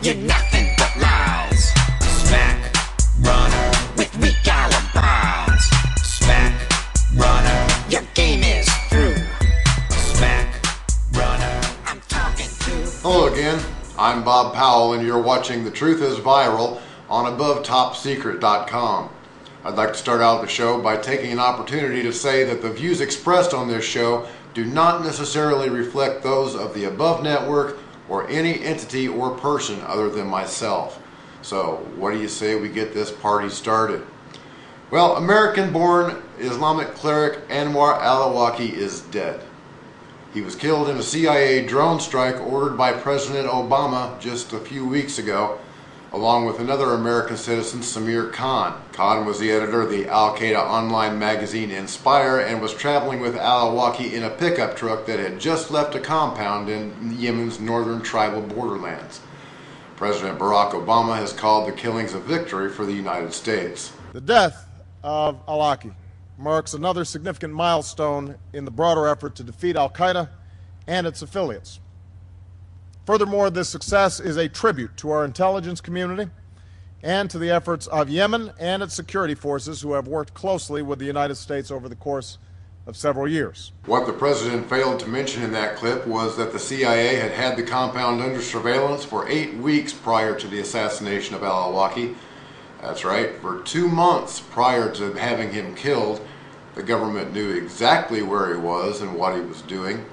You're nothing but lies. Smack runner with weak alibis. Smack runner, your game is through. Smack runner, I'm talking to. Hello again, I'm Bob Powell and you're watching The Truth is Viral on AboveTopSecret.com. I'd like to start out the show by taking an opportunity to say that the views expressed on this show do not necessarily reflect those of the Above Network or any entity or person other than myself. So, what do you say we get this party started? Well, American-born Islamic cleric Anwar al-Awlaki is dead. He was killed in a CIA drone strike ordered by President Obama just a few weeks ago, along with another American citizen, Samir Khan. Khan was the editor of the Al-Qaeda online magazine Inspire and was traveling with al-Awlaki in a pickup truck that had just left a compound in Yemen's northern tribal borderlands. President Barack Obama has called the killings a victory for the United States. The death of al-Awlaki marks another significant milestone in the broader effort to defeat al-Qaeda and its affiliates. Furthermore, this success is a tribute to our intelligence community and to the efforts of Yemen and its security forces who have worked closely with the United States over the course of several years. What the president failed to mention in that clip was that the CIA had had the compound under surveillance for 8 weeks prior to the assassination of al-Awlaki. That's right, for 2 months prior to having him killed, the government knew exactly where he was and what he was doing.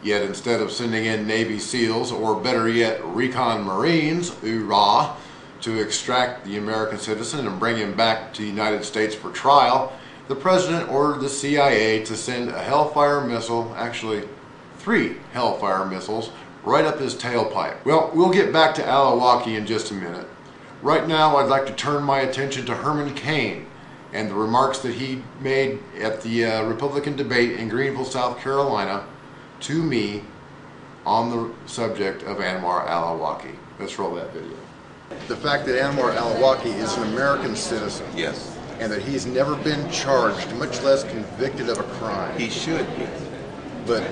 Yet instead of sending in Navy SEALs, or better yet, recon Marines, hoorah, to extract the American citizen and bring him back to the United States for trial, the president ordered the CIA to send a Hellfire missile, actually 3 Hellfire missiles, right up his tailpipe. Well, we'll get back to al-Awlaki in just a minute. Right now, I'd like to turn my attention to Herman Cain and the remarks that he made at the Republican debate in Greenville, South Carolina, to me on the subject of Anwar al-Awlaki. Let's roll that video. The fact that Anwar al-Awlaki is an American citizen. Yes. And that he's never been charged, much less convicted of a crime. He should be. But,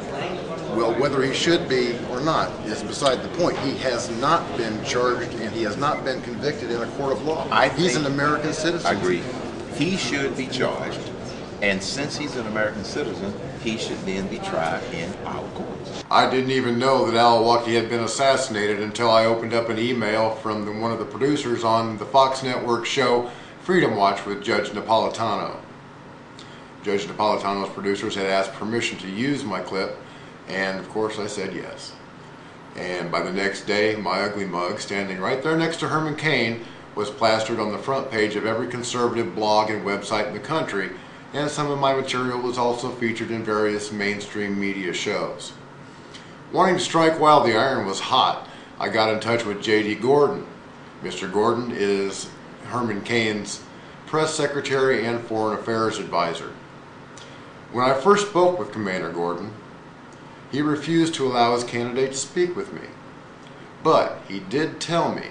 well, whether he should be or not is beside the point. He has not been charged and he has not been convicted in a court of law. He's an American citizen. I agree. He should be charged. And since he's an American citizen, he should then be tried in our courts. I didn't even know that al-Awlaki had been assassinated until I opened up an email from one of the producers on the Fox Network show Freedom Watch with Judge Napolitano. Judge Napolitano's producers had asked permission to use my clip, and of course I said yes. And by the next day, my ugly mug, standing right there next to Herman Cain, was plastered on the front page of every conservative blog and website in the country, and some of my material was also featured in various mainstream media shows. Wanting to strike while the iron was hot, I got in touch with J.D. Gordon. Mr. Gordon is Herman Cain's press secretary and foreign affairs advisor. When I first spoke with Commander Gordon, he refused to allow his candidate to speak with me. But he did tell me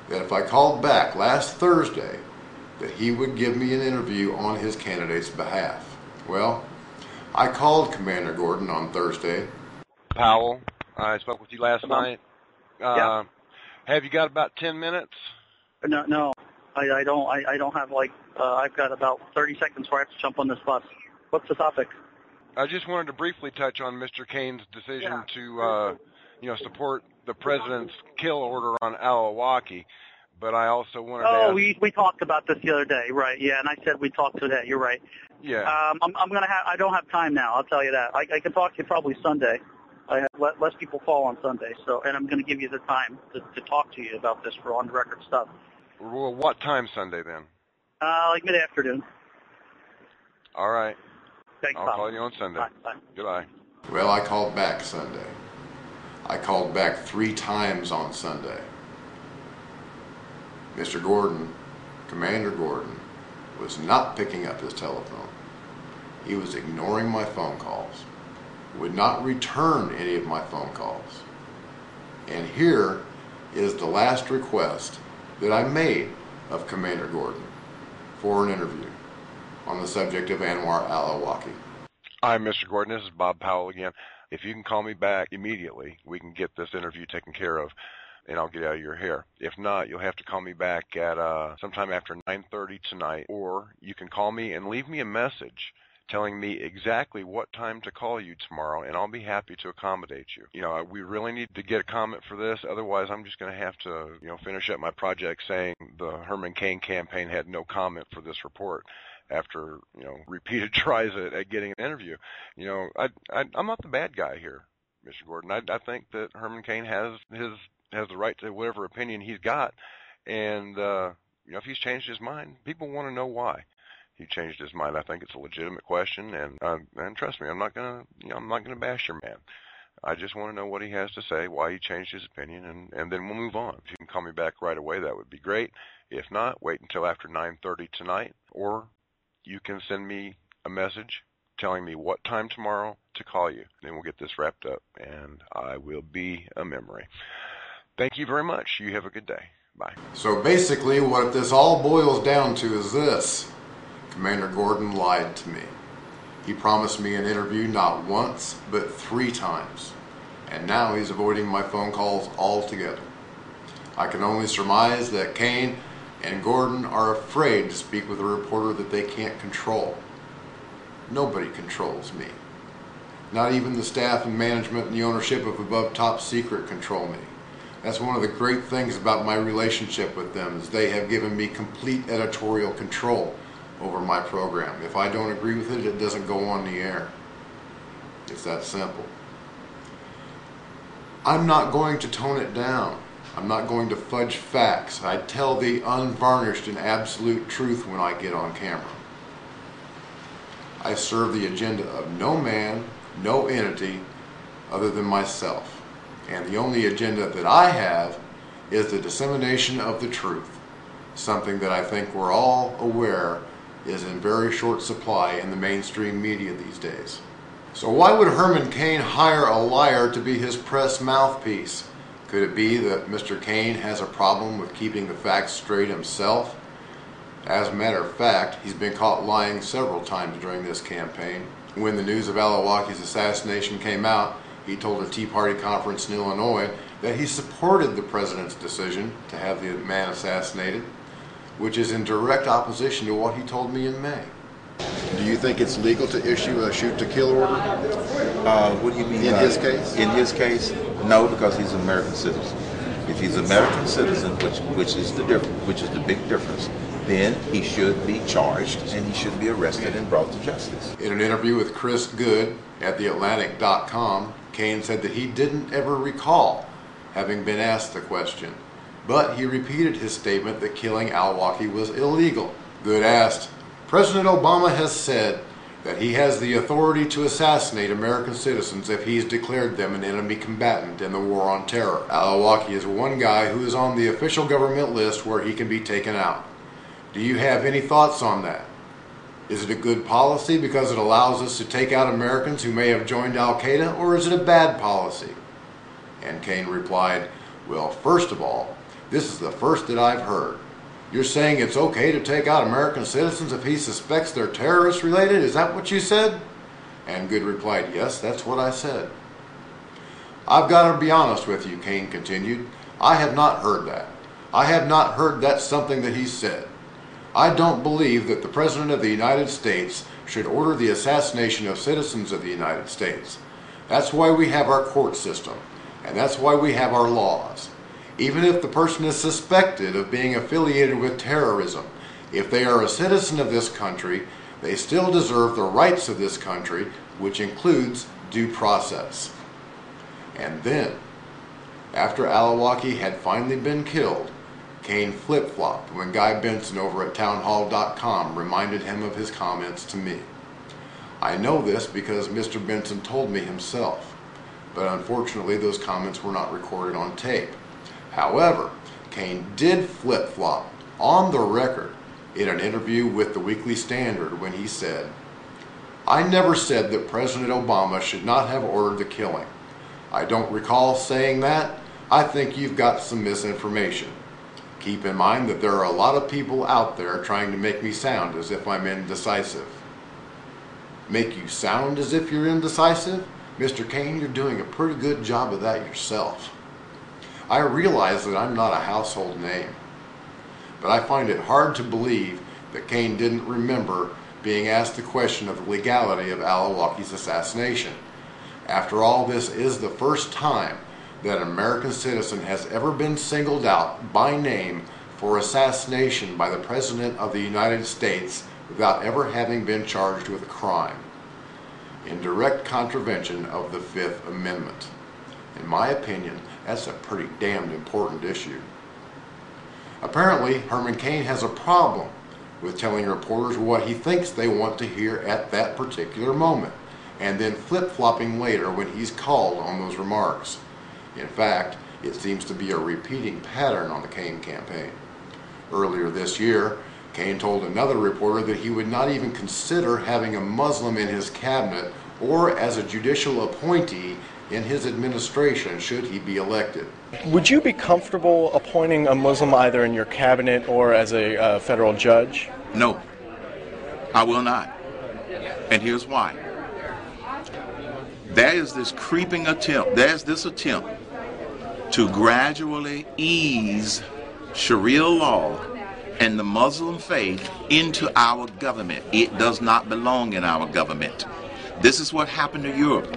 that if I called back last Thursday, that he would give me an interview on his candidate's behalf. Well, I called Commander Gordon on Thursday. Powell, I spoke with you last night. Yeah. Have you got about 10 minutes? No, I don't have I've got about 30 seconds before I have to jump on this bus. What's the topic? I just wanted to briefly touch on Mr. Cain's decision to, support the president's kill order on al-Awlaki. But I also wanted to ask... we talked about this the other day, right? Yeah, and I said we talked today. You're right. Yeah. I don't have time now. I'll tell you that. I can talk to you probably Sunday. I have less people call on Sunday, and I'm going to give you the time to talk to you about this for on-the-record stuff. Well, what time Sunday then? Like mid-afternoon. All right. Thanks, I'll call you on Sunday. Bye. Goodbye. Well, I called back Sunday. I called back 3 times on Sunday. Mr. Gordon, Commander Gordon, was not picking up his telephone. He was ignoring my phone calls, would not return any of my phone calls. And here is the last request that I made of Commander Gordon for an interview on the subject of Anwar al-Awlaki. Hi, Mr. Gordon. This is Bob Powell again. If you can call me back immediately, we can get this interview taken care of. and I'll get out of your hair. If not, you'll have to call me back at sometime after 9:30 tonight, or you can call me and leave me a message telling me exactly what time to call you tomorrow, and I'll be happy to accommodate you. You know, we really need to get a comment for this, otherwise I'm just going to have to, you know, finish up my project saying the Herman Cain campaign had no comment for this report after, you know, repeated tries at getting an interview. You know, I'm not the bad guy here, Mr. Gordon. I think that Herman Cain has the right to whatever opinion he's got, and you know, if he's changed his mind, people want to know why he changed his mind. I think it's a legitimate question, and trust me, I'm not gonna bash your man. I just want to know what he has to say, why he changed his opinion, and then we'll move on. If you can call me back right away, that would be great. If not, wait until after 9:30 tonight, or you can send me a message telling me what time tomorrow to call you. Then we'll get this wrapped up, and I will be a memory. Thank you very much. You have a good day. Bye. So basically what this all boils down to is this. Commander Gordon lied to me. He promised me an interview not once, but 3 times. And now he's avoiding my phone calls altogether. I can only surmise that Cain and Gordon are afraid to speak with a reporter that they can't control. Nobody controls me. Not even the staff and management and the ownership of Above Top Secret control me. That's one of the great things about my relationship with them, is they have given me complete editorial control over my program. If I don't agree with it, it doesn't go on the air. It's that simple. I'm not going to tone it down. I'm not going to fudge facts. I tell the unvarnished and absolute truth when I get on camera. I serve the agenda of no man, no entity other than myself. And the only agenda that I have is the dissemination of the truth. Something that I think we're all aware is in very short supply in the mainstream media these days. So why would Herman Cain hire a liar to be his press mouthpiece? Could it be that Mr. Cain has a problem with keeping the facts straight himself? As a matter of fact, he's been caught lying several times during this campaign. When the news of Alawaki's assassination came out, he told a Tea Party conference in Illinois that he supported the president's decision to have the man assassinated, which is in direct opposition to what he told me in May. Do you think it's legal to issue a shoot-to-kill order? What do you mean? In his case? In his case, no, because he's an American citizen. If he's an American citizen, which is the big difference, then he should be charged and he should be arrested and brought to justice. In an interview with Chris Good at theatlantic.com, Cain said that he didn't ever recall having been asked the question, but he repeated his statement that killing Alwaki was illegal. Good asked, President Obama has said that he has the authority to assassinate American citizens if he's declared them an enemy combatant in the war on terror. Alwaki is one guy who is on the official government list where he can be taken out. Do you have any thoughts on that? Is it a good policy because it allows us to take out Americans who may have joined Al-Qaeda, or is it a bad policy? And Cain replied, well, first of all, this is the first that I've heard. You're saying it's okay to take out American citizens if he suspects they're terrorist related? Is that what you said? And Good replied, yes, that's what I said. I've got to be honest with you, Cain continued. I have not heard that. I have not heard that's something that he said. I don't believe that the President of the United States should order the assassination of citizens of the United States. That's why we have our court system, and that's why we have our laws. Even if the person is suspected of being affiliated with terrorism, if they are a citizen of this country, they still deserve the rights of this country, which includes due process. And then, after Alawaki had finally been killed, Cain flip-flopped when Guy Benson over at townhall.com reminded him of his comments to me. I know this because Mr. Benson told me himself, but unfortunately those comments were not recorded on tape. However, Cain did flip-flop on the record in an interview with the Weekly Standard when he said, I never said that President Obama should not have ordered the killing. I don't recall saying that. I think you've got some misinformation. Keep in mind that there are a lot of people out there trying to make me sound as if I'm indecisive. Make you sound as if you're indecisive? Mr. Cain, you're doing a pretty good job of that yourself. I realize that I'm not a household name, but I find it hard to believe that Cain didn't remember being asked the question of the legality of Al-Awlaki's assassination. After all, this is the first time that an American citizen has ever been singled out by name for assassination by the President of the United States without ever having been charged with a crime, in direct contravention of the Fifth Amendment. In my opinion, that's a pretty damned important issue. Apparently, Herman Cain has a problem with telling reporters what he thinks they want to hear at that particular moment, and then flip-flopping later when he's called on those remarks. In fact, it seems to be a repeating pattern on the Cain campaign. Earlier this year, Cain told another reporter that he would not even consider having a Muslim in his cabinet or as a judicial appointee in his administration should he be elected. Would you be comfortable appointing a Muslim either in your cabinet or as a federal judge? No, I will not. And here's why. There is this creeping attempt, there's this attempt to gradually ease Sharia law and the Muslim faith into our government. It does not belong in our government. This is what happened to Europe.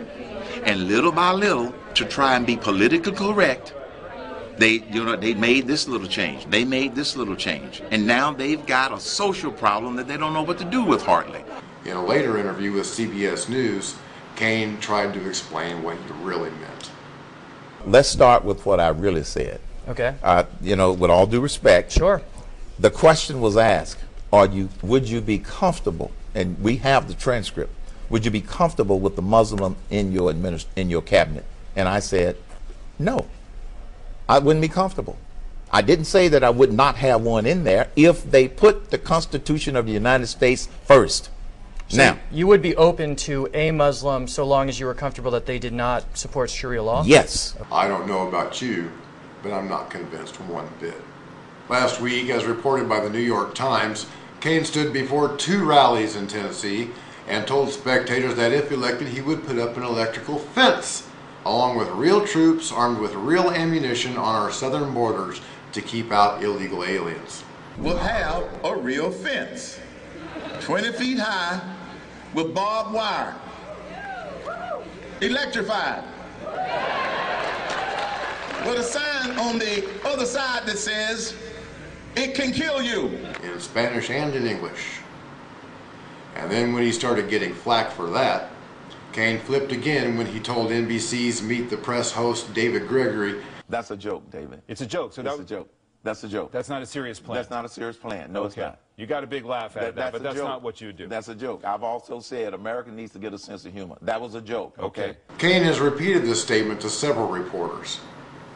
And little by little, to try and be politically correct, they made this little change. They made this little change. And now they've got a social problem that they don't know what to do with hardly. In a later interview with CBS News, Cain tried to explain what he really meant. Let's start with what I really said. Okay. With all due respect. Sure. The question was asked, would you be comfortable, and we have the transcript, would you be comfortable with the Muslim in your cabinet? And I said, no, I wouldn't be comfortable. I didn't say that I would not have one in there if they put the Constitution of the United States first. So now, you would be open to a Muslim so long as you were comfortable that they did not support Sharia law? Yes. I don't know about you, but I'm not convinced one bit. Last week, as reported by the New York Times, Cain stood before 2 rallies in Tennessee and told spectators that if elected, he would put up an electrical fence, along with real troops armed with real ammunition on our southern borders to keep out illegal aliens. We'll have a real fence, 20 feet high, with barbed wire, electrified, with a sign on the other side that says, "It can kill you," in Spanish and in English. And then when he started getting flack for that, Cain flipped again when he told NBC's Meet the Press host David Gregory, that's a joke, David. It's a joke. So that's a joke. That's a joke. That's not a serious plan. That's not a serious plan. No, it's not. You got a big laugh at that, but that's joke. not what you do. That's a joke. I've also said America needs to get a sense of humor. That was a joke. Okay. Cain has repeated this statement to several reporters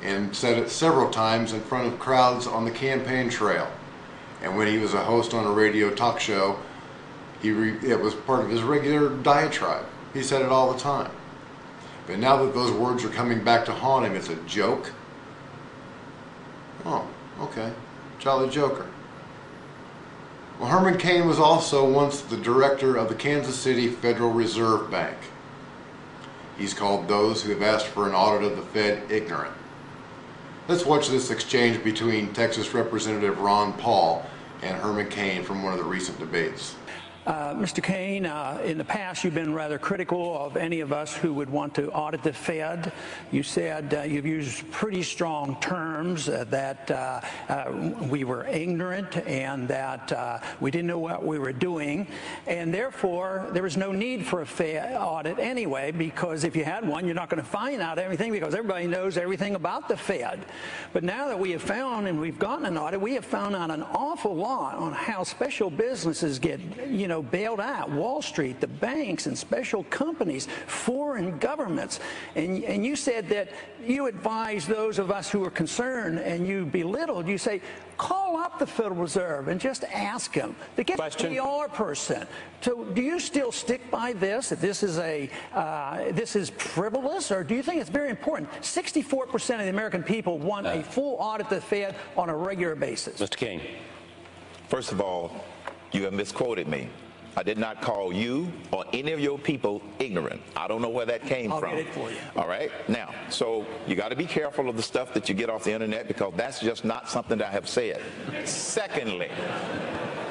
and said it several times in front of crowds on the campaign trail. And when he was a host on a radio talk show, it was part of his regular diatribe. He said it all the time. But now that those words are coming back to haunt him, it's a joke. Oh, okay. Jolly Joker. Well, Herman Cain was also once the director of the Kansas City Federal Reserve Bank. He's called those who have asked for an audit of the Fed ignorant. Let's watch this exchange between Texas Representative Ron Paul and Herman Cain from one of the recent debates. Mr. Cain, in the past you've been rather critical of any of us who would want to audit the Fed. You said you've used pretty strong terms that we were ignorant and that we didn't know what we were doing, and therefore there was no need for a Fed audit anyway, because if you had one, you're not going to find out everything because everybody knows everything about the Fed. But now that we have found and we've gotten an audit, we have found out an awful lot on how special businesses get, bailed out. Wall Street, the banks, and special companies, foreign governments. And you said that you advised those of us who were concerned, and you belittled. You say, call up the Federal Reserve and just ask them to get a PR person. So do you still stick by this? That this is frivolous, or do you think it's very important? 64% of the American people want a full audit of the Fed on a regular basis. Mr. Cain, first of all, you have misquoted me. I did not call you or any of your people ignorant. I don't know where that came from. I'll get it for you. All right? Now, so you got to be careful of the stuff that you get off the internet, because that's just not something that I have said. Secondly,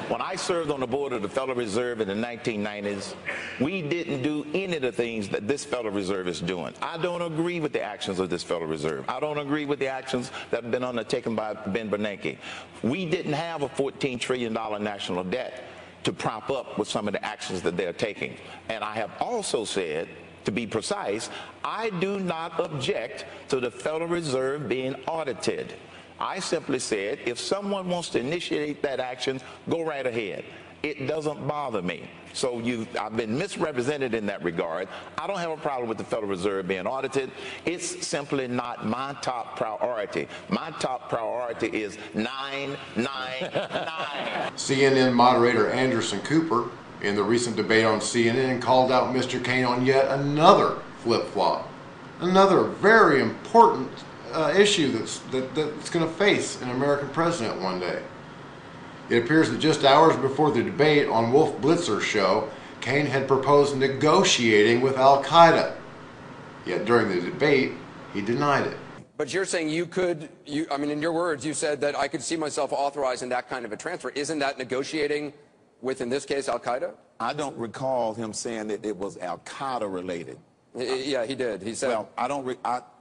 when I served on the board of the Federal Reserve in the 1990s, we didn't do any of the things that this Federal Reserve is doing. I don't agree with the actions of this Federal Reserve. I don't agree with the actions that have been undertaken by Ben Bernanke. We didn't have a $14 trillion national debt to prop up with some of the actions that they're taking. And I have also said, to be precise, I do not object to the Federal Reserve being audited. I simply said, if someone wants to initiate that action, go right ahead. It doesn't bother me. So I've been misrepresented in that regard. I don't have a problem with the Federal Reserve being audited. It's simply not my top priority. My top priority is 999. CNN moderator Anderson Cooper, in the recent debate on CNN, called out Mr. Cain on yet another flip-flop. Another very important issue that's going to face an American president one day. It appears that just hours before the debate on Wolf Blitzer's show, Cain had proposed negotiating with Al-Qaeda. Yet during the debate, he denied it. But you're saying I mean, in your words, you said that I could see myself authorizing that kind of a transfer. Isn't that negotiating with, in this case, Al-Qaeda? I don't recall him saying that it was Al-Qaeda related. Yeah, he did. He said, well,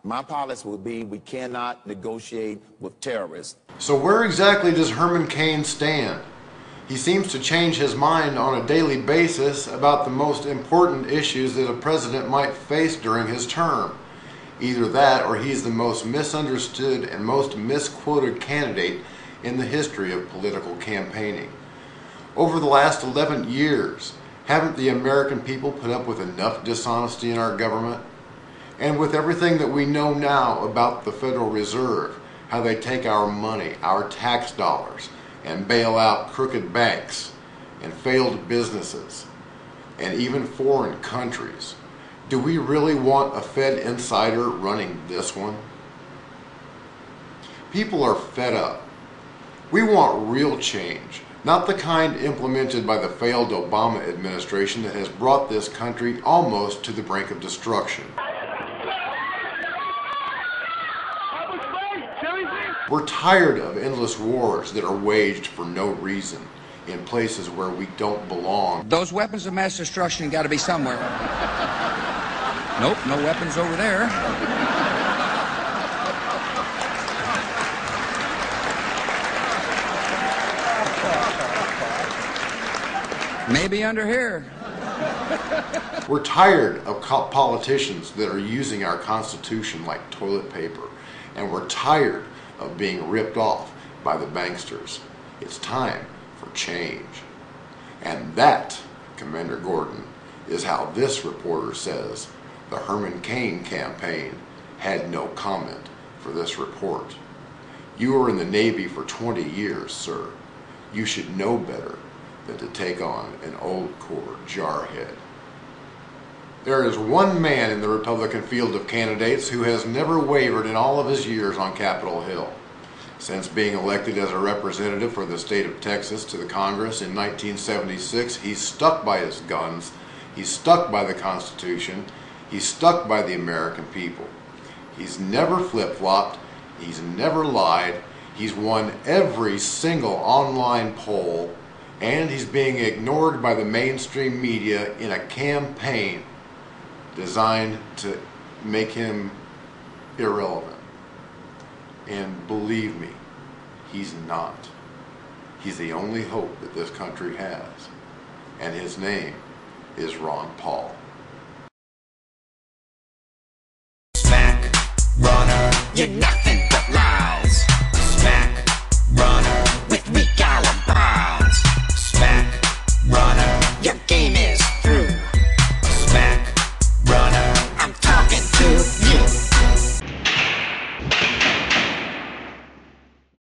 my policy would be we cannot negotiate with terrorists. So where exactly does Herman Cain stand? He seems to change his mind on a daily basis about the most important issues that a president might face during his term. Either that, or he's the most misunderstood and most misquoted candidate in the history of political campaigning. Over the last 11 years, haven't the American people put up with enough dishonesty in our government? And with everything that we know now about the Federal Reserve, how they take our money, our tax dollars, and bail out crooked banks and failed businesses, and even foreign countries, do we really want a Fed insider running this one? People are fed up. We want real change. Not the kind implemented by the failed Obama administration that has brought this country almost to the brink of destruction. We're tired of endless wars that are waged for no reason in places where we don't belong. Those weapons of mass destruction got to be somewhere. Nope, no weapons over there. Maybe under here. We're tired of politicians that are using our Constitution like toilet paper, and we're tired of being ripped off by the banksters. It's time for change. And that, Commander Gordon, is how this reporter says the Herman Cain campaign had no comment for this report. You were in the Navy for 20 years, sir. You should know better than to take on an old Corps jarhead. There is one man in the Republican field of candidates who has never wavered in all of his years on Capitol Hill. Since being elected as a representative for the state of Texas to the Congress in 1976, he's stuck by his guns, he's stuck by the Constitution, he's stuck by the American people. He's never flip-flopped, he's never lied, he's won every single online poll, and he's being ignored by the mainstream media in a campaign designed to make him irrelevant. And believe me, he's not. He's the only hope that this country has. And his name is Ron Paul. Smack, runner, you're nothing.